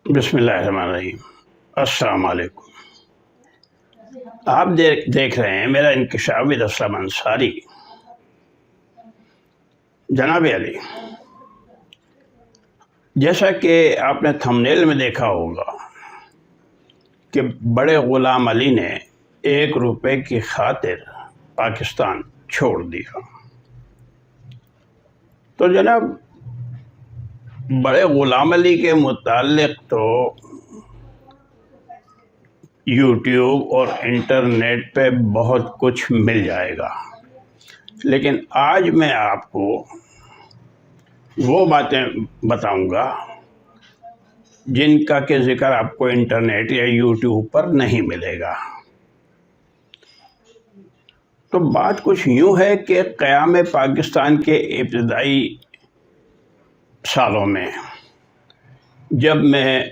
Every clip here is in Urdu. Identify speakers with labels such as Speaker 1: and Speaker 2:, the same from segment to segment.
Speaker 1: بسم اللہ الرحمن الرحیم۔ السلام علیکم۔ آپ دیکھ رہے ہیں میرا انکشاف ود اسلم انصاری۔ جناب علی، جیسا کہ آپ نے تھمبنیل میں دیکھا ہوگا کہ بڑے غلام علی نے 1 روپے کی خاطر پاکستان چھوڑ دیا، تو جناب بڑے غلام علی کے متعلق تو یوٹیوب اور انٹرنیٹ پہ بہت کچھ مل جائے گا، لیکن آج میں آپ کو وہ باتیں بتاؤں گا جن کا کہ ذکر آپ کو انٹرنیٹ یا یوٹیوب پر نہیں ملے گا۔ تو بات کچھ یوں ہے کہ قیام پاکستان کے ابتدائی سالوں میں جب میں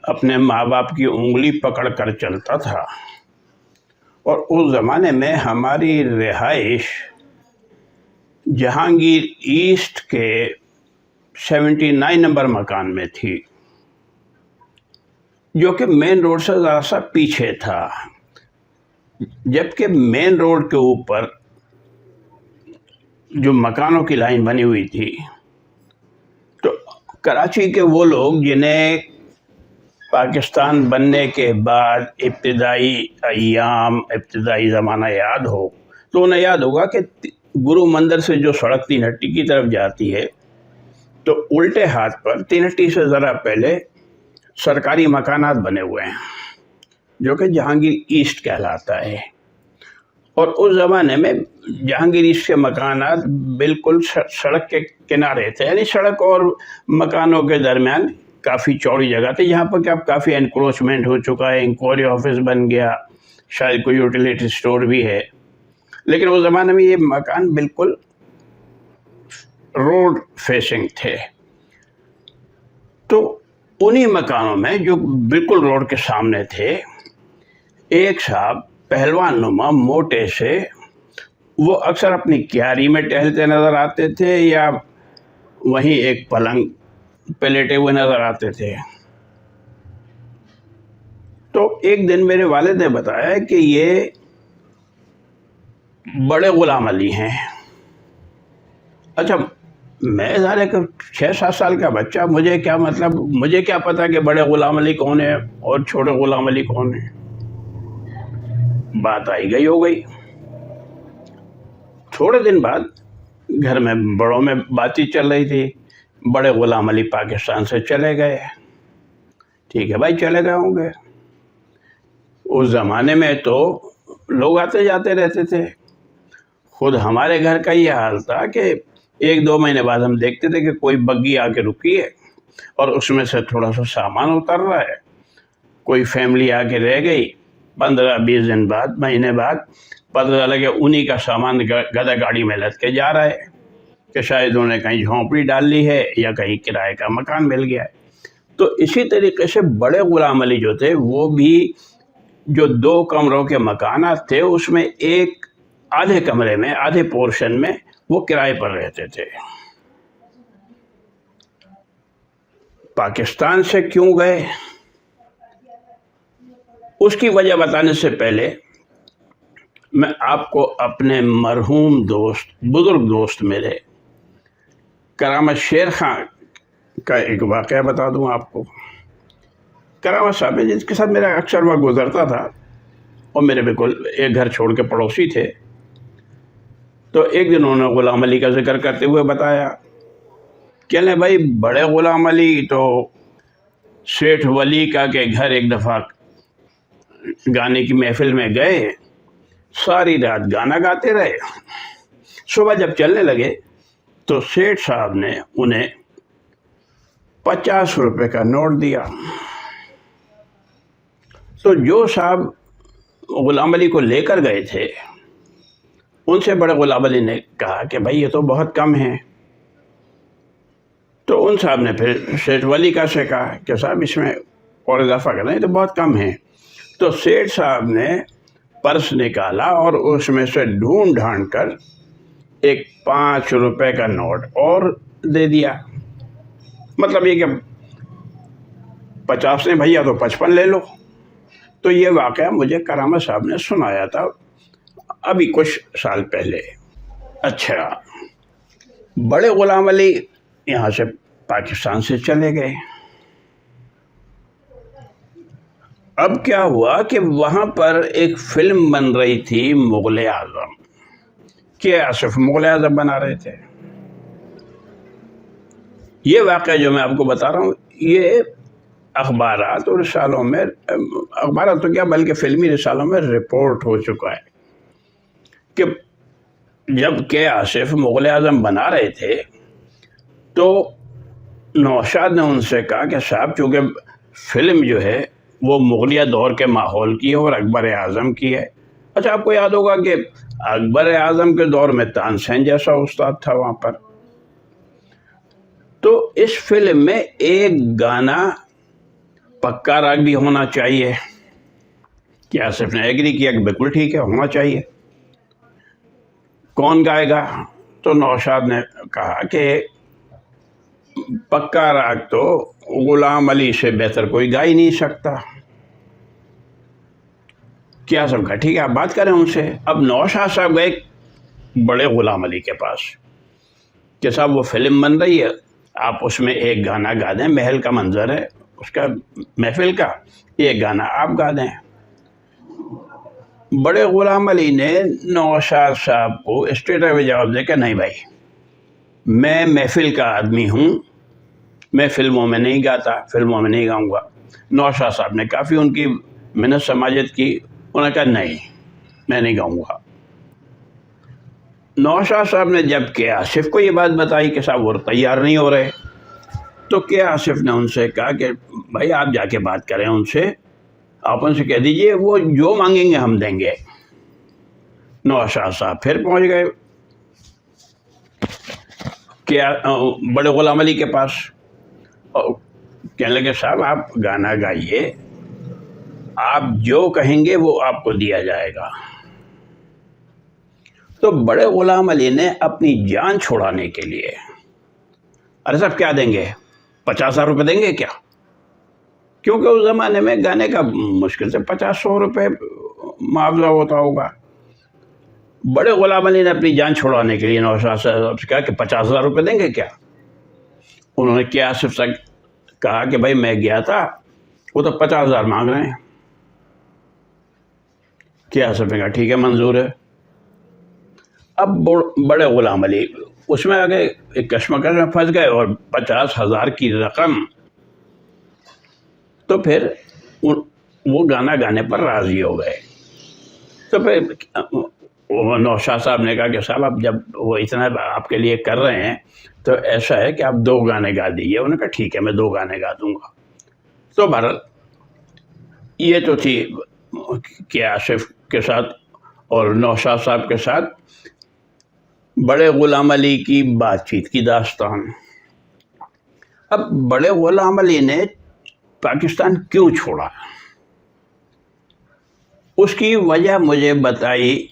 Speaker 1: اپنے ماں باپ کی انگلی پکڑ کر چلتا تھا، اور اس زمانے میں ہماری رہائش جہانگیر ایسٹ کے 79 نمبر مکان میں تھی، جو کہ مین روڈ سے ذرا سا پیچھے تھا، جبکہ مین روڈ کے اوپر جو مکانوں کی لائن بنی ہوئی تھی، تو کراچی کے وہ لوگ جنہیں پاکستان بننے کے بعد ابتدائی ایام ابتدائی زمانہ یاد ہو تو انہیں یاد ہوگا کہ گرو مندر سے جو سڑک تین ہٹی کی طرف جاتی ہے، تو الٹے ہاتھ پر تین ہٹی سے ذرا پہلے سرکاری مکانات بنے ہوئے ہیں جو کہ جہانگیر ایسٹ کہلاتا ہے۔ اور اس زمانے میں جہانگیر ایسٹ کے مکانات بالکل سڑک کے کنارے تھے، یعنی سڑک اور مکانوں کے درمیان کافی چوڑی جگہ تھی، جہاں پر کہ اب کافی انکروچمنٹ ہو چکا ہے، انکوائری آفس بن گیا، شاید کوئی یوٹیلیٹی سٹور بھی ہے، لیکن اس زمانے میں یہ مکان بالکل روڈ فیسنگ تھے۔ تو انہی مکانوں میں جو بالکل روڈ کے سامنے تھے، ایک صاحب پہلوان نما موٹے سے، وہ اکثر اپنی کیاری میں ٹہلتے نظر آتے تھے یا وہیں ایک پلنگ پہ لیٹے ہوئے نظر آتے تھے۔ تو ایک دن میرے والد نے بتایا کہ یہ بڑے غلام علی ہیں۔ اچھا، میں ظاہر ہے کہ 6-7 سال کا بچہ، مجھے کیا پتا کہ بڑے غلام علی کون ہیں اور چھوٹے غلام علی کون ہیں۔ بات آئی گئی ہو گئی۔ تھوڑے دن بعد گھر میں بڑوں میں بات چیت چل رہی تھی، بڑے غلام علی پاکستان سے چلے گئے۔ ٹھیک ہے بھائی، چلے گئے ہوں گے۔ اس زمانے میں تو لوگ آتے جاتے رہتے تھے۔ خود ہمارے گھر کا یہ حال تھا کہ 1-2 مہینے بعد ہم دیکھتے تھے کہ کوئی بگی آ کے رکی ہے اور اس میں سے تھوڑا سا سامان اتر رہا ہے، کوئی فیملی آ کے رہ گئی، 15-20 دن بعد، مہینے بعد پتہ چلا کہ انہی کا سامان گدا گاڑی میں لد کے جا رہا ہے کہ شاید انہوں نے کہیں جھونپڑی ڈال لی ہے یا کہیں کرائے کا مکان مل گیا ہے۔ تو اسی طریقے سے بڑے غلام علی جو تھے، وہ بھی جو 2 کمروں کے مکانات تھے، اس میں ایک آدھے کمرے میں، آدھے پورشن میں وہ کرائے پر رہتے تھے۔ پاکستان سے کیوں گئے، اس کی وجہ بتانے سے پہلے میں آپ کو اپنے مرحوم دوست، بزرگ دوست میرے کرامت شیر خان کا ایک واقعہ بتا دوں آپ کو۔ کرامت صاحب جس کے ساتھ میرا اکثر وقت گزرتا تھا، اور میرے بالکل ایک گھر چھوڑ کے پڑوسی تھے، تو ایک دن انہوں نے غلام علی کا ذکر کرتے ہوئے بتایا کہ لیں بھائی، بڑے غلام علی تو سیٹھ ولی کا کے گھر ایک دفعہ گانے کی محفل میں گئے، ساری رات گانا گاتے رہے، صبح جب چلنے لگے تو سیٹھ صاحب نے انہیں 50 روپے کا نوٹ دیا۔ تو جو صاحب غلام علی کو لے کر گئے تھے، ان سے بڑے غلام علی نے کہا کہ بھائی یہ تو بہت کم ہیں۔ تو ان صاحب نے پھر سیٹھ ولی کا سے کہا کہ صاحب اس میں اور اضافہ کرنا، یہ تو بہت کم ہیں۔ تو سیٹھ صاحب نے پرس نکالا اور اس میں سے ڈھونڈ ڈھانڈ کر ایک 5 روپے کا نوٹ اور دے دیا۔ مطلب یہ کہ 50 نے بھیا تو 55 لے لو۔ تو یہ واقعہ مجھے کرامت صاحب نے سنایا تھا ابھی کچھ سال پہلے۔ اچھا، بڑے غلام علی یہاں سے پاکستان سے چلے گئے۔ اب کیا ہوا کہ وہاں پر ایک فلم بن رہی تھی مغل اعظم، کہ آصف مغل اعظم بنا رہے تھے۔ یہ واقعہ جو میں آپ کو بتا رہا ہوں یہ اخبارات اور رسالوں میں، اخبارات تو کیا بلکہ فلمی رسالوں میں رپورٹ ہو چکا ہے کہ جب کہ آصف مغل اعظم بنا رہے تھے تو نوشاد نے ان سے کہا کہ صاحب چونکہ فلم جو ہے وہ مغلیہ دور کے ماحول کی ہے اور اکبر اعظم کی ہے۔ اچھا، آپ کو یاد ہوگا کہ اکبر اعظم کے دور میں تانسین جیسا استاد تھا وہاں پر۔ تو اس فلم میں ایک گانا پکا راگ بھی ہونا چاہیے، کہ آصف نے ایگری کیا کہ بالکل ٹھیک ہے، ہونا چاہیے۔ کون گائے گا؟ تو نوشاد نے کہا کہ پکا راگ تو غلام علی سے بہتر کوئی گا ہی نہیں سکتا۔ کیا سب کا ٹھیک ہے، آپ بات کریں ان سے۔ اب نوشاد صاحب گئے بڑے غلام علی کے پاس کہ صاحب وہ فلم بن رہی ہے، آپ اس میں ایک گانا گا دیں، محل کا منظر ہے اس کا، محفل کا، ایک گانا آپ گا دیں۔ بڑے غلام علی نے نوشاد صاحب کو اسٹریٹ اوے جواب دے کہ نہیں بھائی، میں محفل کا آدمی ہوں، میں فلموں میں نہیں گاتا، فلموں میں نہیں گاؤں گا۔ نوشاد صاحب نے کافی ان کی منت سماجت کی، انہوں نے کہا نہیں میں نہیں گاؤں گا۔ نوشاد صاحب نے جب کہ آصف کو یہ بات بتائی کہ صاحب وہ تیار نہیں ہو رہے، تو کیا آصف نے ان سے کہا کہ بھائی آپ جا کے بات کریں ان سے، آپ ان سے کہہ دیجئے وہ جو مانگیں گے ہم دیں گے۔ نوشاد صاحب پھر پہنچ گئے کیا بڑے غلام علی کے پاس، اور کہنے لگے صاحب آپ گانا گائیے، آپ جو کہیں گے وہ آپ کو دیا جائے گا۔ تو بڑے غلام علی نے اپنی جان چھڑانے کے لیے، ارے صاحب کیا دیں گے، 50,000 روپے دیں گے کیا؟ کیونکہ اس زمانے میں گانے کا مشکل سے 50-100 روپے معاوضہ ہوتا ہوگا۔ بڑے غلام علی نے اپنی جان چھڑانے کے لیے نوشاد صاحب سے کہا کہ 50,000 روپے دیں گے کیا؟ انہوں نے کیا آصف سے کہا کہ بھائی میں گیا تھا، وہ تو 50,000 مانگ رہے ہیں۔ کیا آصف نے کہا ٹھیک ہے منظور ہے۔ اب بڑے غلام علی اس میں آگے ایک کشمکش میں پھنس گئے اور 50,000 کی رقم، تو پھر وہ گانا گانے پر راضی ہو گئے۔ تو پھر نوشاد صاحب نے کہا کہ صاحب اب جب وہ اتنا آپ کے لیے کر رہے ہیں تو ایسا ہے کہ آپ 2 گانے گا دیجیے۔ انہوں نے کہا ٹھیک ہے میں 2 گانے گا دوں گا۔ تو بہرحال یہ تو تھی کہ آصف کے ساتھ اور نوشاد صاحب کے ساتھ بڑے غلام علی کی بات چیت کی داستان۔ اب بڑے غلام علی نے پاکستان کیوں چھوڑا، اس کی وجہ مجھے بتائی۔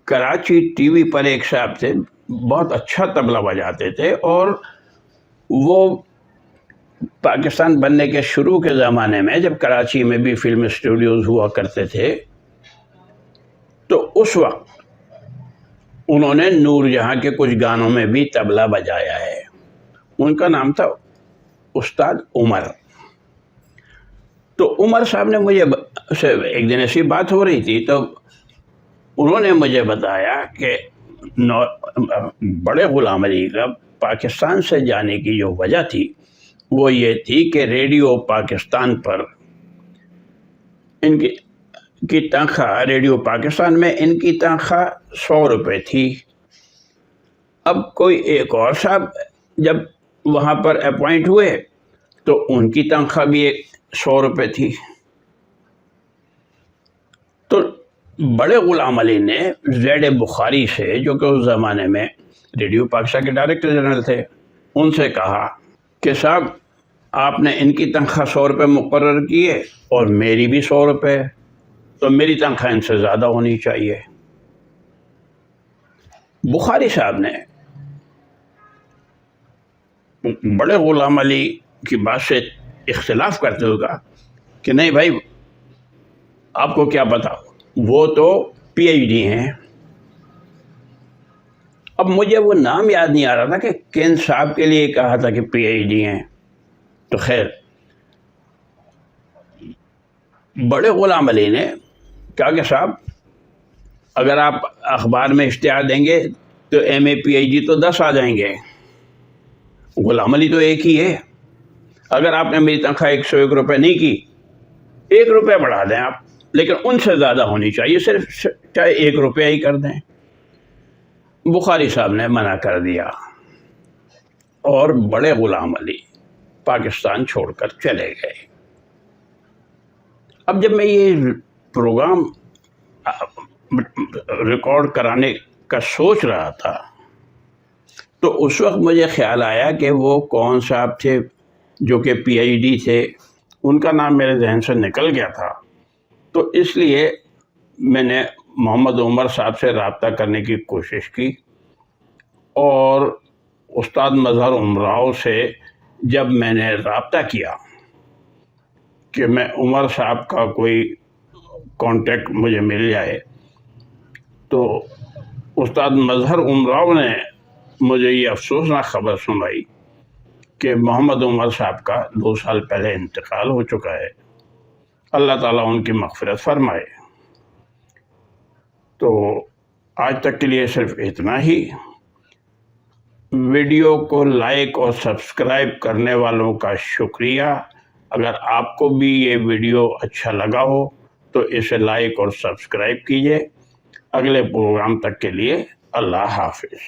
Speaker 1: کراچی ٹی وی پر ایک صاحب تھے، بہت اچھا طبلہ بجاتے تھے، اور وہ پاکستان بننے کے شروع کے زمانے میں جب کراچی میں بھی فلم اسٹوڈیوز ہوا کرتے تھے تو اس وقت انہوں نے نور جہاں کے کچھ گانوں میں بھی طبلہ بجایا ہے۔ ان کا نام تھا استاد عمر۔ تو عمر صاحب نے مجھے ایک دن ایسی بات ہو رہی تھی تو انہوں نے مجھے بتایا کہ بڑے غلام علی کا پاکستان سے جانے کی جو وجہ تھی وہ یہ تھی کہ ریڈیو پاکستان پر ان کی تنخواہ، ریڈیو پاکستان میں ان کی تنخواہ 100 روپے تھی۔ اب کوئی ایک اور صاحب جب وہاں پر اپوائنٹ ہوئے تو ان کی تنخواہ بھی 100 روپے تھی۔ تو بڑے غلام علی نے زید بخاری سے، جو کہ اس زمانے میں ریڈیو پاکستان کے ڈائریکٹر جنرل تھے، ان سے کہا کہ صاحب آپ نے ان کی تنخواہ 100 روپے مقرر کی ہے اور میری بھی 100 روپے، تو میری تنخواہ ان سے زیادہ ہونی چاہیے۔ بخاری صاحب نے بڑے غلام علی کی بات سے اختلاف کرتے ہوئے کہا کہ نہیں بھائی آپ کو کیا پتا، وہ تو پی ایچ ڈی ہیں۔ اب مجھے وہ نام یاد نہیں آ رہا تھا کہ کن صاحب کے لیے کہا تھا کہ پی ایچ ڈی ہیں، تو خیر بڑے غلام علی نے کہا کہ صاحب اگر آپ اخبار میں اشتہار دیں گے تو ایم اے پی ایچ ڈی تو 10 آ جائیں گے، غلام علی تو ایک ہی ہے، اگر آپ نے میری تنخواہ 101 روپے نہیں کی، 1 روپے بڑھا دیں آپ، لیکن ان سے زیادہ ہونی چاہیے، صرف چاہے 1 روپیہ ہی کر دیں۔ بخاری صاحب نے منع کر دیا اور بڑے غلام علی پاکستان چھوڑ کر چلے گئے۔ اب جب میں یہ پروگرام ریکارڈ کرانے کا سوچ رہا تھا تو اس وقت مجھے خیال آیا کہ وہ کون صاحب تھے جو کہ پی ایچ ڈی تھے، ان کا نام میرے ذہن سے نکل گیا تھا، تو اس لیے میں نے محمد عمر صاحب سے رابطہ کرنے کی کوشش کی، اور استاد مظہر امراؤ سے جب میں نے رابطہ کیا کہ میں عمر صاحب کا کوئی کانٹیکٹ مجھے مل جائے، تو استاد مظہر امراؤ نے مجھے یہ افسوسناک خبر سنائی کہ محمد عمر صاحب کا 2 سال پہلے انتقال ہو چکا ہے، اللہ تعالیٰ ان کی مغفرت فرمائے۔ تو آج تک کے لیے صرف اتنا ہی۔ ویڈیو کو لائک اور سبسکرائب کرنے والوں کا شکریہ۔ اگر آپ کو بھی یہ ویڈیو اچھا لگا ہو تو اسے لائک اور سبسکرائب کیجیے۔ اگلے پروگرام تک کے لیے اللہ حافظ۔